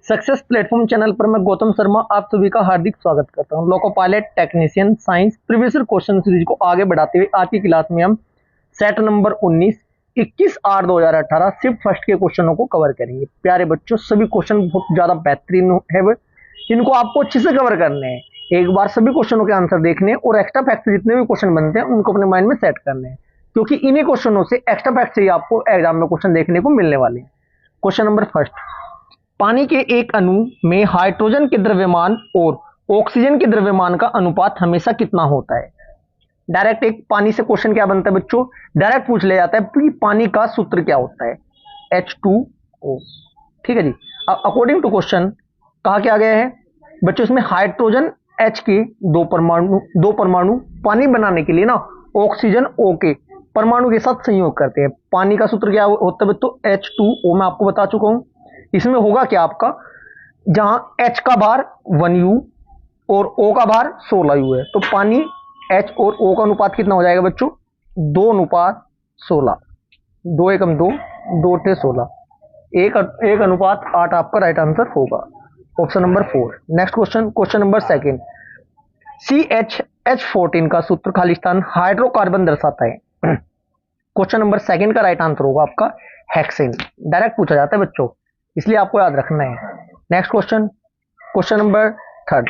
Success platform channel पर मैं गौतम शर्मा आप सभी का हार्दिक स्वागत करता हूं। लोको pilot technician science previous question series को आगे बढ़ाते हुए आज की क्लास में हम सेट नंबर 21 सिर्फ फर्स्ट के क्वेश्चनों को कवर करेंगे। प्यारे बच्चों, सभी क्वेश्चन बहुत ज्यादा बेहतरीन है, इनको आपको अच्छे से कवर करने हैं। एक बार सभी क्वेश्चनों के आंसर देखने और एक्स्ट्रा फैक्ट जितने भी क्वेश्चन बनते हैं उनको अपने माइंड में सेट करने हैं, क्योंकि इन्हीं क्वेश्चनों से एक्स्ट्रा फैक्ट से ही आपको एग्जाम में क्वेश्चन देखने को मिलने वाले हैं। क्वेश्चन नंबर फर्स्ट, पानी के एक अणु में हाइड्रोजन के द्रव्यमान और ऑक्सीजन के द्रव्यमान का अनुपात हमेशा कितना होता है। डायरेक्ट एक पानी से क्वेश्चन क्या बनता है बच्चों, डायरेक्ट पूछ ले जाता है कि पानी का सूत्र क्या होता है, H2O। ठीक है जी। अब अकॉर्डिंग टू क्वेश्चन कहा क्या गया है बच्चों, इसमें हाइड्रोजन H के दो परमाणु पानी बनाने के लिए ना ऑक्सीजन O के परमाणु के साथ संयोग करते हैं। पानी का सूत्र क्या होता है बच्चों, H2O। मैं आपको बता चुका हूं। इसमें होगा क्या आपका, जहां H का भार 1U और O का भार 16U है, तो पानी H और O का अनुपात कितना हो जाएगा बच्चों, 2:16। 2 एकम 2, 2 टे 16, एक अनुपात 8 आपका राइट आंसर होगा, option number 4। Next question, question number second, CH14 का सूत्र खालिस्तान हाइड्रोकार्बन दर्शाता है। क्वेश्चन नंबर सेकंड का राइट आंसर होगा आपका हेक्सेन। डायरेक्ट पूछा जाता है बच्चों, इसलिए आपको याद रखना है। Next question, question number third,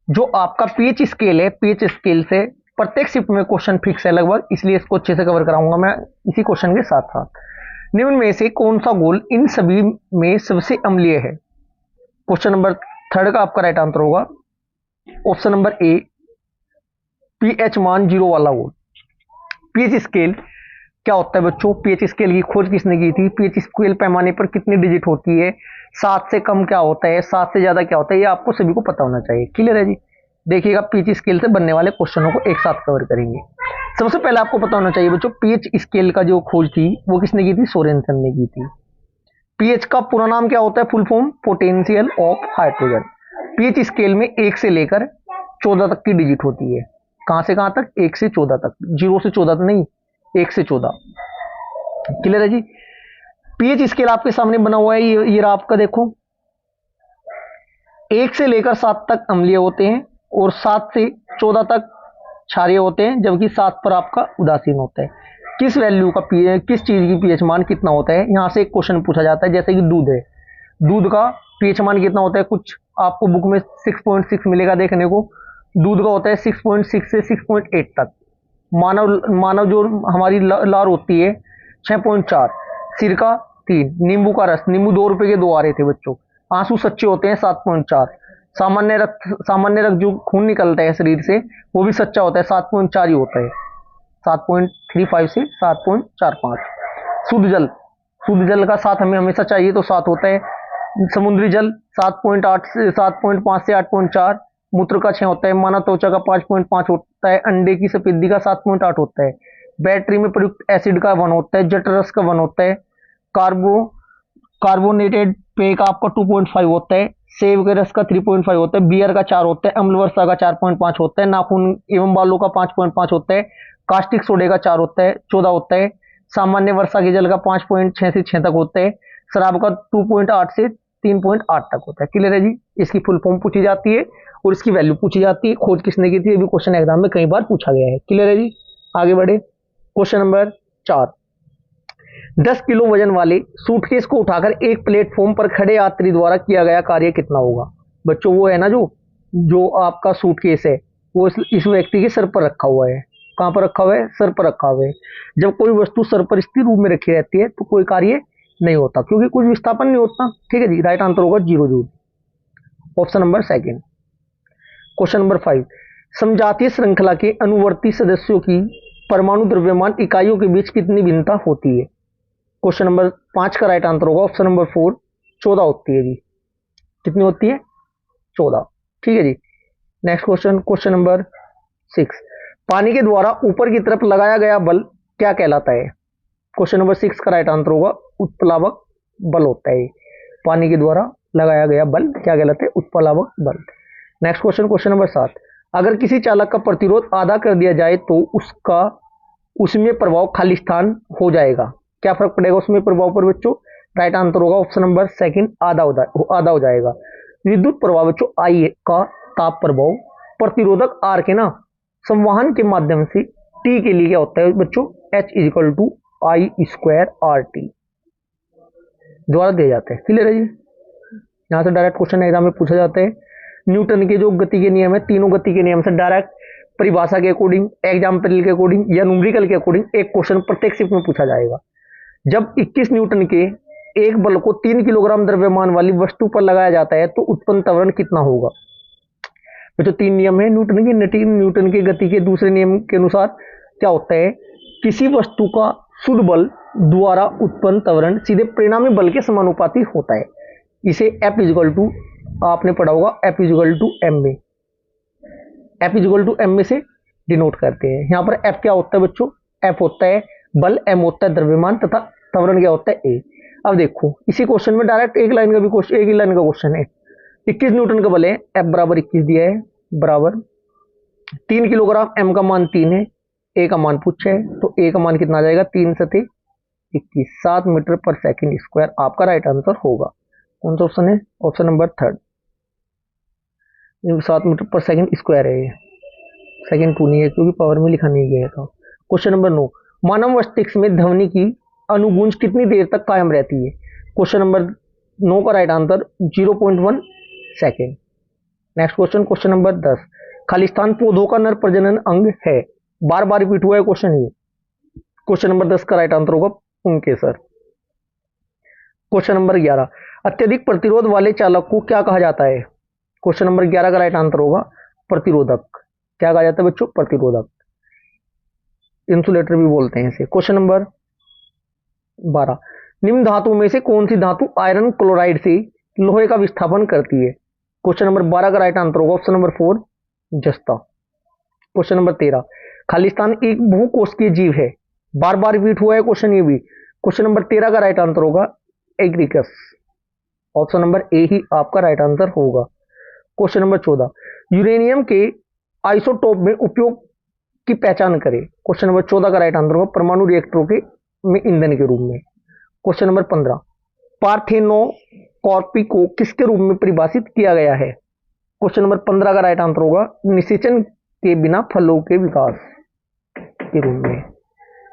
जो आपका पीएच स्केल है, पीएच स्केल से प्रत्येक शिफ्ट में क्वेश्चन फिक्स है लगभग, इसलिए इसको अच्छे से कवर कराऊंगा मैं इसी क्वेश्चन के साथ साथ। निम्न में से कौन सा घोल इन सभी में सबसे अम्लीय है। क्वेश्चन नंबर थर्ड का आपका राइट आंसर होगा ऑप्शन नंबर ए, पीएच मान 0 वाला घोल। पीएच स्केल क्या होता है बच्चों, पीएच स्केल की खोज किसने की थी, पीएच स्केल पैमाने पर कितनी डिजिट होती है, 7 से कम क्या होता है, 7 से ज्यादा क्या होता है, ये आपको सभी को पता होना चाहिए। क्लियर है जी। देखिएगा पीएच स्केल से बनने वाले क्वेश्चनों को एक साथ कवर करेंगे। सबसे पहले आपको पता होना चाहिए बच्चों, पीएच स्केल का जो खोज थी वो किसने की थी, सोरेनसन ने की थी। पीएच का पूरा नाम क्या होता है, full form potential of hydrogen. PH scale में 1 से लेकर 14 तक की डिजिट होती है। कहां से कहां तक, 1 से 14 तक, 0 से 14 नहीं, 1 से 14। क्लियर है जी। पीएच स्केल आपके सामने बना हुआ है, ये आपका देखो, 1 से लेकर 7 तक अम्लीय होते हैं और 7 से 14 तक क्षारीय होते हैं, जबकि 7 पर आपका उदासीन होता है। किस वैल्यू का किस चीज की पीएच मान कितना होता है, यहां से एक क्वेश्चन पूछा जाता है। जैसे कि दूध है, दूध का पीएच मान कितना होता है, कुछ आपको बुक में 6.6 मिलेगा देखने को। दूध का होता है 6.6 से 6.8 तक। मानव जो हमारी लार होती है 6.4, सिरका 3, नींबू का रस, नींबू 2 रुपए के 2 आ रहे थे बच्चों। आंसू सच्चे होते हैं 7.4। सामान्य रक्त जो खून निकलता है शरीर से वो भी सच्चा होता है, 7.4 ही होता है, 7.35 से 7.45। शुद्ध जल का 7 हमें हमेशा चाहिए, तो 7 होता है। समुद्री जल 7.8 से 7.5 से 8.4। मूत्र का 6 होता है। मानव त्वचा का 5.5 होता है। अंडे की सफेदी का 7.8 होता है। बैटरी में प्रयुक्त एसिड का 1 होता है। जठरस का 1 होता है। कार्बोनेटेड पेय का आपका 2.5 होता है। सेब के रस का 3.5 होता है। बियर का 4 होता है। अम्ल वर्षा का 4.5 होता है। नाखून एवं बालों का 5.5 होता है। कास्टिक सोडे का 4 होता है, 14 होता है। सामान्य वर्षा के जल का 5.6 से 6 तक होता है। शराब का 2.8 से 3.8 तक होता है। क्लियर है जी। इसकी फुल फॉर्म पूछी जाती है और इसकी वैल्यू पूछी जाती है। खोज किसने की थी, ये भी क्वेश्चन एग्जाम में कई बार पूछा गया है। क्लियर है जी। आगे बढ़े, क्वेश्चन नंबर 4, 10 किलो वजन वाले सूटकेस को उठाकर एक प्लेटफॉर्म पर खड़े यात्री द्वारा किया गया कार्य कितना होगा। बच्चों वो है ना, जो आपका सूटकेस है वो इस व्यक्ति के सर पर रखा हुआ है। कहां पर रखा हुआ है, सर पर रखा हुआ है। जब कोई वस्तु सर पर स्थिर रूप में रखी रहती है तो कोई कार्य नहीं होता, क्योंकि कुछ विस्थापन नहीं होता। ठीक है जी। राइट आंसर होगा 0 joule, option number second. Question number 5, समजातीय श्रृंखला के अनुवर्ती सदस्यों की परमाणु द्रव्यमान इकाइयों के बीच कितनी भिन्नता होती है। क्वेश्चन नंबर 5 का राइट आंसर होगा ऑप्शन नंबर 4, 14 होती है जी। कितनी होती है, 14। ठीक है जी। नेक्स्ट क्वेश्चन, क्वेश्चन नंबर 6, पानी के द्वारा ऊपर की तरफ लगाया गया बल क्या कहलाता है। क्वेश्चन नंबर 6 का राइट आंसर होगा उत्प्लावक बल होता है। पानी के द्वारा लगाया गया बल क्या कहलाता है, उत्प्लावक बल। नेक्स्ट क्वेश्चन, क्वेश्चन नंबर 7, अगर किसी चालक का प्रतिरोध आधा कर दिया जाए तो उसमें प्रभाव खालिस्तान हो जाएगा। क्या फर्क पड़ेगा उसमें प्रभाव पर बच्चों, राइट आंसर होगा ऑप्शन नंबर सेकंड, आधा हो जाएगा। विद्युत प्रवाह बच्चों आई का ताप प्रभाव प्रतिरोधक आर के ना संवहन के माध्यम से टी के लिए क्या होता है बच्चों, H is equal to I square R T द्वारा दिए जाते हैं। क्लियर है जी। यहाँ से डायरेक्ट क्वेश्चन एग्जाम में पूछा जाता है। न्यूटन के जो गति के नियम है, तीनों गति के नियम से डायरेक्ट परिभाषा के अकॉर्डिंग, एग्जाम्पल के अकॉर्डिंग या न्यूमेरिकल के अकॉर्डिंग एक क्वेश्चन प्रत्येक शिफ्ट में पूछा जाएगा। जब 21 न्यूटन के एक बल को 3 किलोग्राम द्रव्यमान वाली वस्तु पर लगाया जाता है तो उत्पन्न त्वरण कितना होगा। जो 3 नियम है न्यूटन की गति के दूसरे नियम के अनुसार क्या होता है, किसी वस्तु का शुद्ध बल द्वारा उत्पन्न त्वरण सीधे परिणामी बल के समानुपाती होता है। इसे एफ इजिकल टू, आपने पढ़ा होगा एफ इजिकल टू एम में, एफ इजिकल टू एम में से डिनोट करते हैं। यहाँ पर एफ क्या होता है बच्चों, एफ होता है बल, एम होता है द्रव्यमान तथा त्वरण क्या होता है ए। अब देखो इसी क्वेश्चन में डायरेक्ट एक लाइन का भी क्वेश्चन, एक ही लाइन का क्वेश्चन है। 21 न्यूटन का बल है, एफ बराबर 21 दिया है, बराबर 3 किलोग्राम, एम का मान 3 है, ए का मान पूछा है, तो ए का मान कितना आ जाएगा, 3 सते 21, 7 मीटर पर सेकंड स्क्वायर आपका राइट आंसर होगा। कौन सा ऑप्शन है, ऑप्शन नंबर थर्ड, 7 मीटर पर सेकंड स्क्वायर है ये, सेकंड 2 नहीं है क्योंकि पावर में लिखा नहीं गया था। क्वेश्चन नंबर 9, मानव मस्तिष्क में ध्वनि की अनुगूंज कितनी देर तक कायम रहती है। क्वेश्चन नंबर 9 का right answer 0.1 second. Next question, question number 10, Khalistan पौधों का नर प्रजनन अंग है, बार बार रिपीट हुआ है क्वेश्चन ये। क्वेश्चन नंबर 10 का राइट आंसर होगा पुंकेसर। क्वेश्चन नंबर 11, अत्यधिक प्रतिरोध वाले चालक को क्या कहा जाता है। क्वेश्चन नंबर 11 का राइट आंसर होगा प्रतिरोधक। क्या कहा जाता है बच्चों, प्रतिरोधक, इंसुलेटर भी बोलते हैं इसे। क्वेश्चन नंबर 12, निम्न धातुओं में से कौन सी धातु आयरन क्लोराइड से लोहे का विस्थापन करती है। क्वेश्चन नंबर 12 का राइट आंसर होगा ऑप्शन नंबर 4 जस्ता। क्वेश्चन नंबर 13, खालिस्तान एक बहुकोशिकीय जीव है, बार बार रिपीट हुआ है क्वेश्चन ये भी। क्वेश्चन नंबर 13 का राइट आंसर होगा एग्रीकस, ऑप्शन नंबर ए ही आपका राइट आंसर होगा। क्वेश्चन नंबर 14, यूरेनियम के आइसोटोप में उपयोग की पहचान करें। क्वेश्चन नंबर 14 का राइट आंसर होगा परमाणु रिएक्टरों के में ईंधन के रूप में। क्वेश्चन नंबर 15, पार्थेनोकॉर्पी को किसके रूप में परिभाषित किया गया है। क्वेश्चन नंबर 15 का राइट आंसर होगा निषेचन के बिना फलों के विकास के रूप में।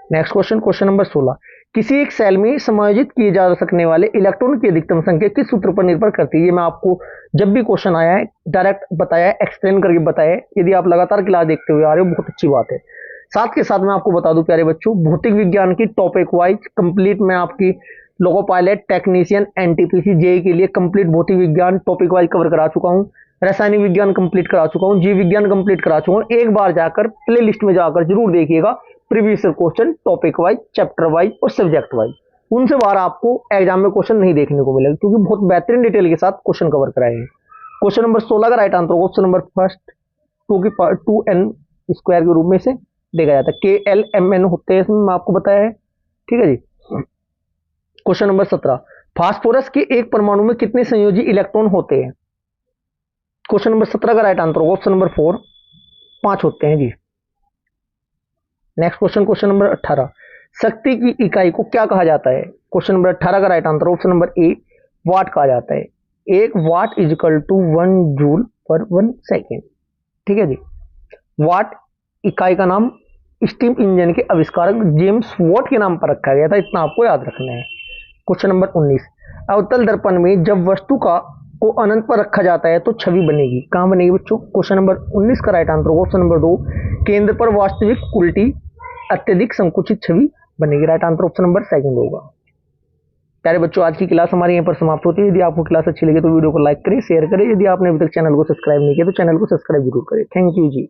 नेक्स्ट क्वेश्चन, क्वेश्चन नंबर 16, किसी एक सेल में समायोजित किए जा सकने वाले इलेक्ट्रॉन की अधिकतम संख्या किस सूत्र पर निर्भर करती है। ये मैं आपको जब भी क्वेश्चन आया है डायरेक्ट बताया है, एक्सप्लेन करके बताया है। यदि आप लगातार क्लास देखते हुए आ रहे हो बहुत अच्छी बात है। साथ के साथ मैं आपको बता दूं प्यारे बच्चों, भौतिक विज्ञान की टॉपिक वाइज कंप्लीट मैं आपकी loco pilot, technician, NTPC, JE के लिए कंप्लीट भौतिक विज्ञान टॉपिक वाइज कवर करा चुका हूं। रासायनिक विज्ञान कंप्लीट करा चुका हूं, जीव विज्ञान कंप्लीट करा चुका हूं। एक बार जाकर प्ले लिस्ट में जाकर जरूर देखिएगा previous question topic wise, chapter wise और सब्जेक्ट वाइज। उनसे बाहर आपको एग्जाम में क्वेश्चन नहीं देखने को मिलेगा क्योंकि बहुत बेहतरीन डिटेल के साथ क्वेश्चन कवर कराए हैं। क्वेश्चन नंबर 16 का राइट आंसर होगा option number first, 2n square के रूप में से देखा जाता है। KLMN होते हैं इसमें, मैं आपको बताया है। ठीक है जी। क्वेश्चन नंबर 17, फास्फोरस के एक परमाणु में कितने संयोजी इलेक्ट्रॉन होते हैं। क्वेश्चन नंबर 17 का राइट आंसर होगा ऑप्शन नंबर 4 5 होते हैं जी। नेक्स्ट क्वेश्चन, क्वेश्चन नंबर 18, शक्ति की इकाई को क्या कहा जाता है। क्वेश्चन नंबर 18 का right answer option number A watt कहा जाता है। 1 वाट इजिकल टू 1 जूल पर 1 सेकेंड। ठीक है जी। वाट इकाई का नाम स्टीम इंजन के आविष्कारक जेम्स वॉट के नाम पर रखा गया था, इतना आपको याद रखना है। क्वेश्चन नंबर 19, अवतल दर्पण में जब वस्तु को अनंत पर रखा जाता है तो छवि बनेगी, कहां बनेगी बच्चों। क्वेश्चन नंबर 19 का राइट आंसर होगा ऑप्शन नंबर 2 केंद्र पर वास्तविक उल्टी अत्यधिक संकुचित छवि बनेगी। राइट आंसर ऑप्शन नंबर 2 होगा। प्यारे बच्चों, आज की क्लास हमारी यहाँ पर समाप्त होती है। यदि आपको क्लास अच्छी लगे तो वीडियो को लाइक करें, शेयर करें। यदि आपने अभी तक चैनल को सब्सक्राइब नहीं किया तो चैनल को सब्सक्राइब जरूर करें। Thank you ji.